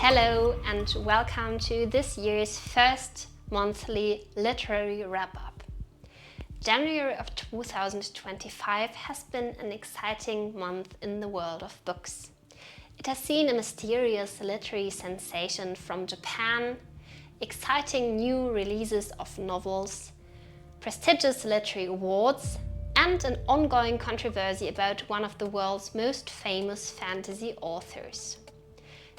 Hello and welcome to this year's first monthly literary wrap-up. January of 2025 has been an exciting month in the world of books. It has seen a mysterious literary sensation from Japan, exciting new releases of novels, prestigious literary awards, and an ongoing controversy about one of the world's most famous fantasy authors.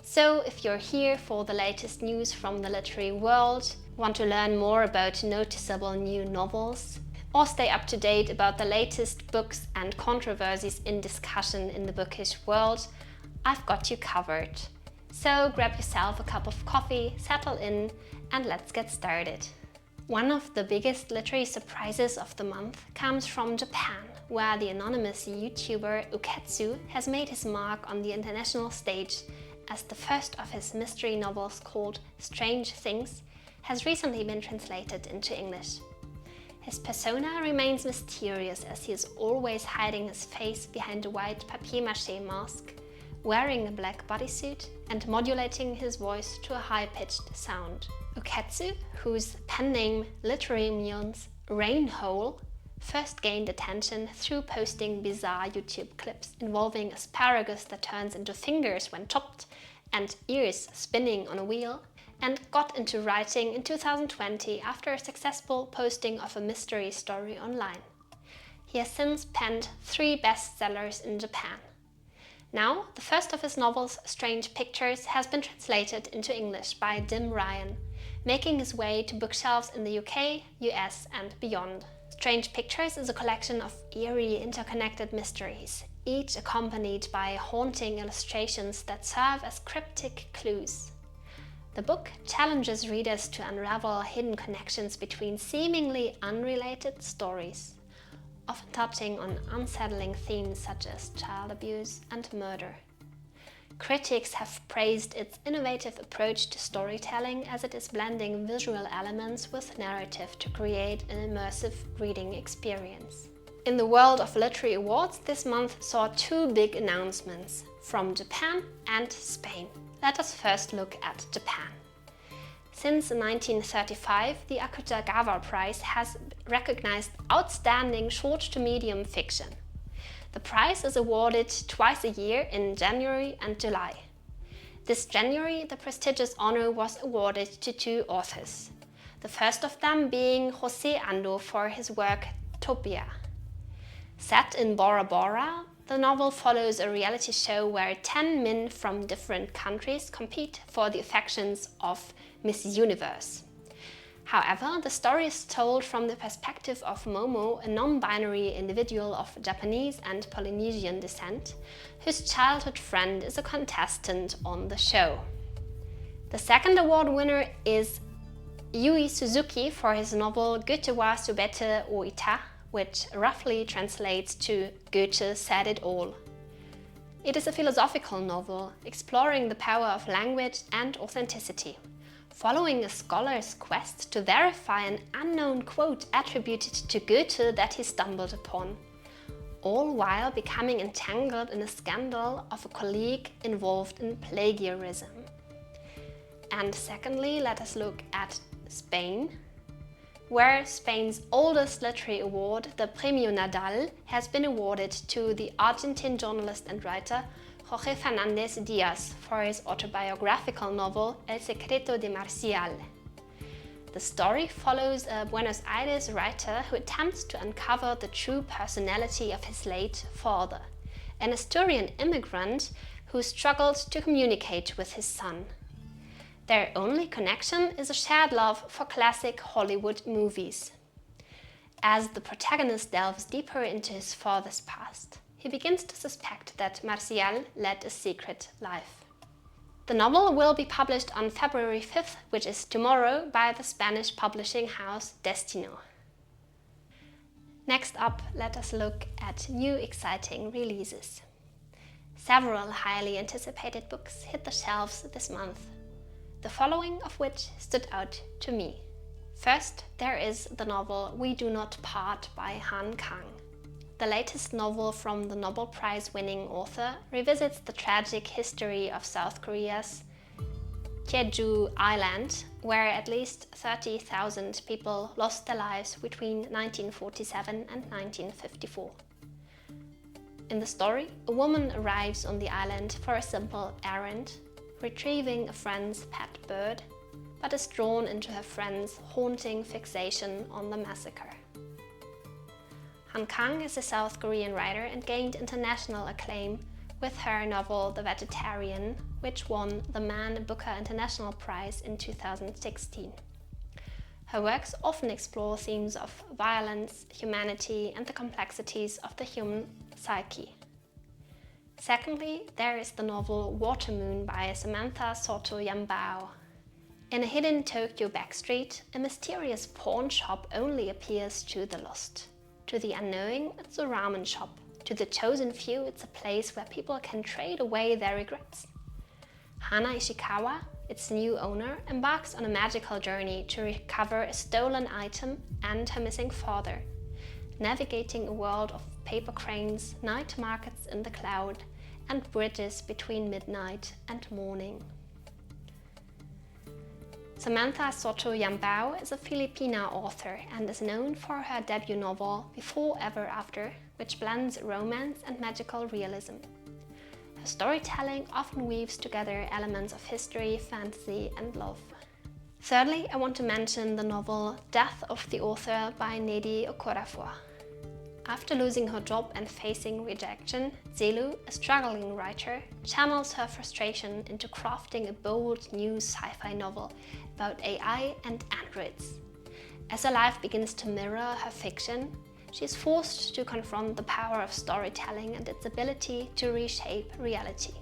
So, if you're here for the latest news from the literary world, want to learn more about noticeable new novels, or stay up to date about the latest books and controversies in discussion in the bookish world, I've got you covered. So grab yourself a cup of coffee, settle in, and let's get started. One of the biggest literary surprises of the month comes from Japan, where the anonymous YouTuber Uketsu has made his mark on the international stage as the first of his mystery novels called Strange Things has recently been translated into English. His persona remains mysterious as he is always hiding his face behind a white papier-mâché mask, wearing a black bodysuit and modulating his voice to a high-pitched sound. Uketsu, whose pen name literally means rainhole, first gained attention through posting bizarre YouTube clips involving asparagus that turns into fingers when chopped and ears spinning on a wheel, and got into writing in 2020 after a successful posting of a mystery story online. He has since penned 3 bestsellers in Japan. Now, the first of his novels, Strange Pictures, has been translated into English by Dim Ryan, making his way to bookshelves in the UK, US and beyond. Strange Pictures is a collection of eerie, interconnected mysteries, each accompanied by haunting illustrations that serve as cryptic clues. The book challenges readers to unravel hidden connections between seemingly unrelated stories, often touching on unsettling themes such as child abuse and murder. Critics have praised its innovative approach to storytelling as it is blending visual elements with narrative to create an immersive reading experience. In the world of literary awards, this month saw 2 big announcements from Japan and Spain. Let us first look at Japan. Since 1935, the Akutagawa Prize has recognized outstanding short to medium fiction. The prize is awarded twice a year in January and July. This January, the prestigious honor was awarded to 2 authors, the first of them being José Ando for his work Topia. Set in Bora Bora, the novel follows a reality show where 10 men from different countries compete for the affections of Miss Universe. However, the story is told from the perspective of Momo, a non-binary individual of Japanese and Polynesian descent, whose childhood friend is a contestant on the show. The second award winner is Yui Suzuki for his novel Goethe wa Subete o Ita, which roughly translates to Goethe said it all. It is a philosophical novel exploring the power of language and authenticity, following a scholar's quest to verify an unknown quote attributed to Goethe that he stumbled upon, all while becoming entangled in a scandal of a colleague involved in plagiarism. And secondly, let us look at Spain, where Spain's oldest literary award, the Premio Nadal, has been awarded to the Argentine journalist and writer Jorge Fernández Díaz for his autobiographical novel El Secreto de Marcial. The story follows a Buenos Aires writer who attempts to uncover the true personality of his late father, an Asturian immigrant who struggled to communicate with his son. Their only connection is a shared love for classic Hollywood movies. As the protagonist delves deeper into his father's past, he begins to suspect that Marcial led a secret life. The novel will be published on February 5th, which is tomorrow, by the Spanish publishing house Destino. Next up, let us look at new exciting releases. Several highly anticipated books hit the shelves this month, the following of which stood out to me. First, there is the novel We Do Not Part by Han Kang. The latest novel from the Nobel Prize-winning author revisits the tragic history of South Korea's Jeju Island, where at least 30,000 people lost their lives between 1947 and 1954. In the story, a woman arrives on the island for a simple errand, retrieving a friend's pet bird, but is drawn into her friend's haunting fixation on the massacre. Han Kang is a South Korean writer and gained international acclaim with her novel The Vegetarian, which won the Man Booker International Prize in 2016. Her works often explore themes of violence, humanity, and the complexities of the human psyche. Secondly, there is the novel Water Moon by Samantha Soto Yambao. In a hidden Tokyo backstreet, a mysterious pawn shop only appears to the lost. To the unknowing, it's a ramen shop. To the chosen few, it's a place where people can trade away their regrets. Hana Ishikawa, its new owner, embarks on a magical journey to recover a stolen item and her missing father, navigating a world of paper cranes, night markets in the cloud, and bridges between midnight and morning. Samantha Soto Yambao is a Filipina author and is known for her debut novel Before Ever After, which blends romance and magical realism. Her storytelling often weaves together elements of history, fantasy, and love. Thirdly, I want to mention the novel Death of the Author by Neil Gaiman. After losing her job and facing rejection, Zelu, a struggling writer, channels her frustration into crafting a bold new sci-fi novel about AI and androids. As her life begins to mirror her fiction, she is forced to confront the power of storytelling and its ability to reshape reality.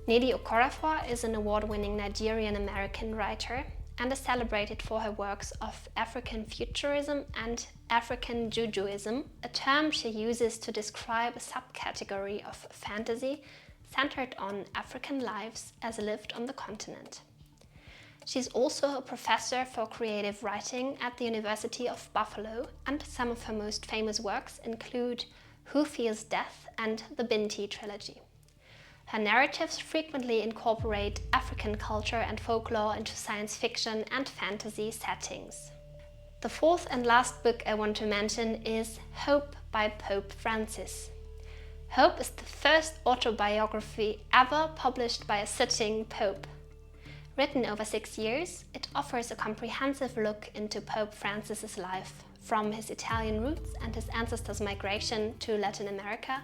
Nnedi Okorafor is an award-winning Nigerian-American writer and is celebrated for her works of African futurism and African Jujuism, a term she uses to describe a subcategory of fantasy centered on African lives as lived on the continent. She's also a professor for creative writing at the University of Buffalo, and some of her most famous works include Who Fears Death and the Binti trilogy. Her narratives frequently incorporate African culture and folklore into science fiction and fantasy settings. The fourth and last book I want to mention is Hope by Pope Francis. Hope is the first autobiography ever published by a sitting pope. Written over 6 years, it offers a comprehensive look into Pope Francis's life, from his Italian roots and his ancestors' migration to Latin America,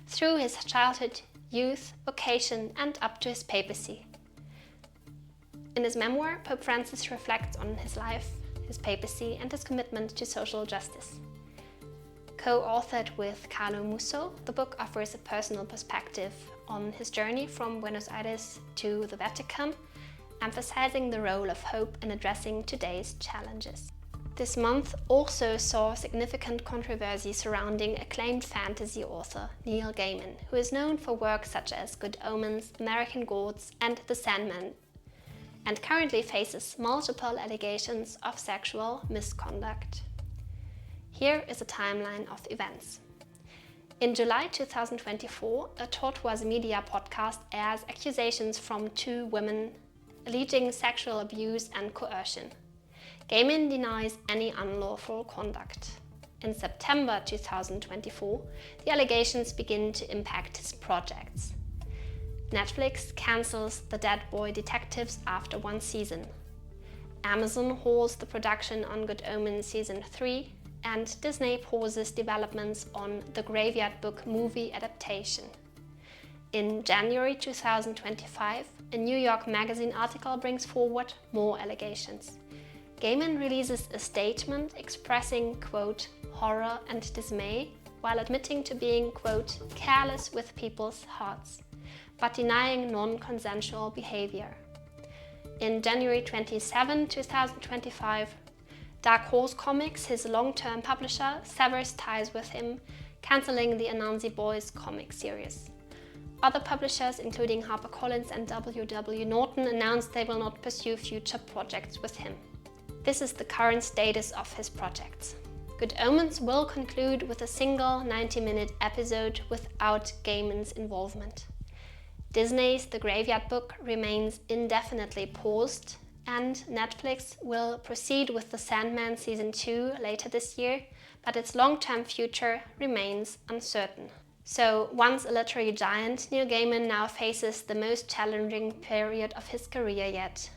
through his childhood, youth, vocation, and up to his papacy. In his memoir, Pope Francis reflects on his life, his papacy, and his commitment to social justice. Co-authored with Carlo Musso, the book offers a personal perspective on his journey from Buenos Aires to the Vatican, emphasizing the role of hope in addressing today's challenges. This month also saw significant controversy surrounding acclaimed fantasy author Neil Gaiman, who is known for works such as Good Omens, American Gods, and The Sandman, and currently faces multiple allegations of sexual misconduct. Here is a timeline of events. In July 2024, a Tortoise Media podcast airs accusations from 2 women alleging sexual abuse and coercion. Gaiman denies any unlawful conduct. In September 2024, the allegations begin to impact his projects. Netflix cancels The Dead Boy Detectives after 1 season. Amazon halts the production on Good Omens Season 3, and Disney pauses developments on the Graveyard Book movie adaptation. In January 2025, a New York Magazine article brings forward more allegations. Gaiman releases a statement expressing, quote, horror and dismay, while admitting to being, quote, careless with people's hearts, but denying non-consensual behavior. In January 27, 2025, Dark Horse Comics, his long-term publisher, severs ties with him, cancelling the Anansi Boys comic series. Other publishers, including HarperCollins and W.W. Norton, announced they will not pursue future projects with him. This is the current status of his projects. Good Omens will conclude with a single 90-minute episode without Gaiman's involvement. Disney's The Graveyard Book remains indefinitely paused, and Netflix will proceed with The Sandman Season 2 later this year, but its long-term future remains uncertain. So, once a literary giant, Neil Gaiman now faces the most challenging period of his career yet.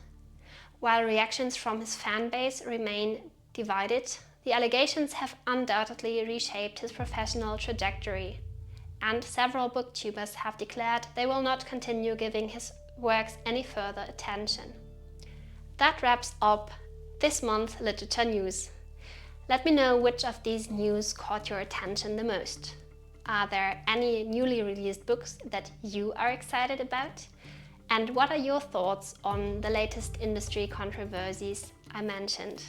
While reactions from his fan base remain divided, the allegations have undoubtedly reshaped his professional trajectory, and several booktubers have declared they will not continue giving his works any further attention. That wraps up this month's literature news. Let me know which of these news caught your attention the most. Are there any newly released books that you are excited about? And what are your thoughts on the latest industry controversies I mentioned?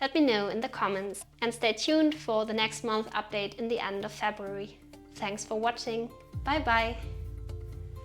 Let me know in the comments, and stay tuned for the next month update in the end of February. Thanks for watching. Bye bye!